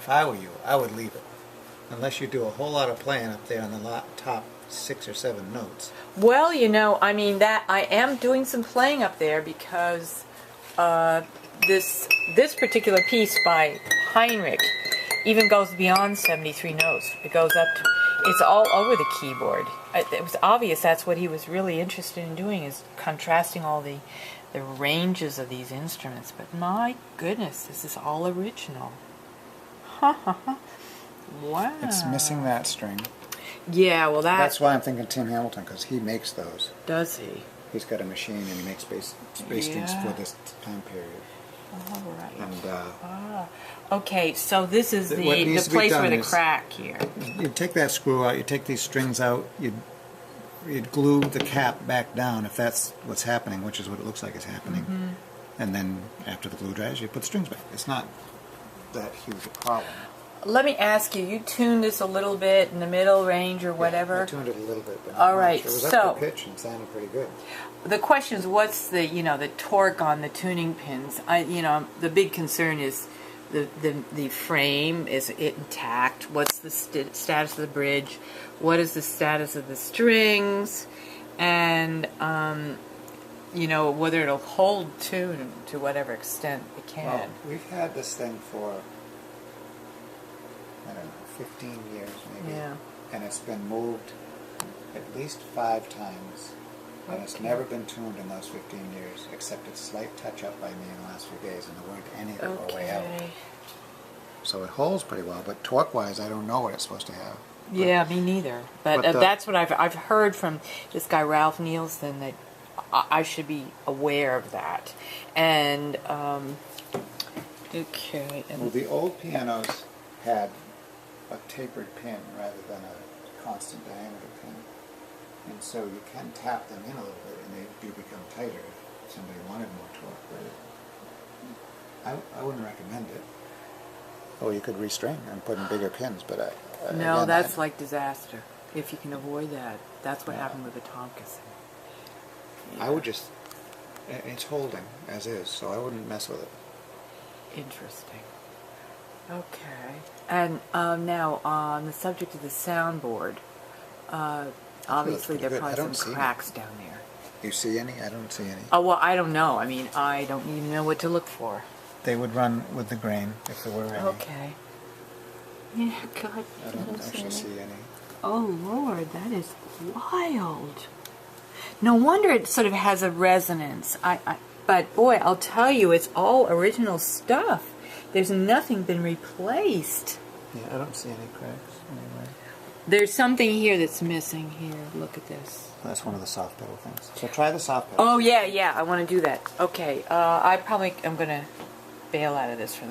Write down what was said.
if I were you, I would leave it. Unless you do a whole lot of playing up there on the top 6 or 7 notes. Well, you know, I mean, that I am doing some playing up there because this particular piece by Heinrich even goes beyond 73 notes. It goes up to, it's all over the keyboard. It was obvious that's what he was really interested in doing, is contrasting all the ranges of these instruments. But my goodness, this is all original. Ha ha ha. Wow. It's missing that string. Yeah, well that's why I'm thinking Tim Hamilton, because he makes those. Does he? He's got a machine and he makes bass strings for this time period. All right. And okay, so this is the place where the crack here. You take that screw out, you take these strings out, you'd glue the cap back down if that's what's happening, which is what it looks like is happening. Mm-hmm. And then after the glue dries, you put the strings back. It's not that huge a problem. Let me ask you, you tuned this a little bit in the middle range or whatever? Yeah, I tuned it a little bit, but all right, it was up to pitch and sounded pretty good. The question is, what's the the torque on the tuning pins? The big concern is the frame. Is it intact? What's the status of the bridge? What is the status of the strings? And whether it'll hold tune to whatever extent it can. Well, we've had this thing for, I don't know, 15 years maybe. Yeah. And it's been moved at least 5 times. And it's never been tuned in those 15 years, except a slight touch-up by me in the last few days, and there weren't any that were way out. So it holds pretty well, but torque-wise, I don't know what it's supposed to have. Yeah, me neither. But that's what I've heard from this guy, Ralph Nielsen, that I should be aware of that. And, okay. Well, the old pianos had a tapered pin rather than a constant diameter pin. And so you can tap them in a little bit and they do become tighter if somebody wanted more torque. But I wouldn't recommend it. Or you could restring and put in bigger pins, but no, that's like disaster. If you can avoid that. That's what happened with the Tonkus. Yeah. I would just, it's holding as is, so I wouldn't mess with it. Interesting. Okay. And now on the subject of the soundboard, obviously there are probably some cracks down there. You see any? I don't see any. Oh, well, I don't know. I mean, I don't even know what to look for. They would run with the grain if there were any. Okay. Yeah, God. I don't actually see any. Oh, Lord, that is wild. No wonder it sort of has a resonance. But, boy, I'll tell you, it's all original stuff. There's nothing been replaced. Yeah, I don't see any cracks anywhere. There's something here that's missing here. Look at this. That's one of the soft pedal things. So try the soft pedal. Oh, yeah, I want to do that. Okay, I probably am going to bail out of this for the moment.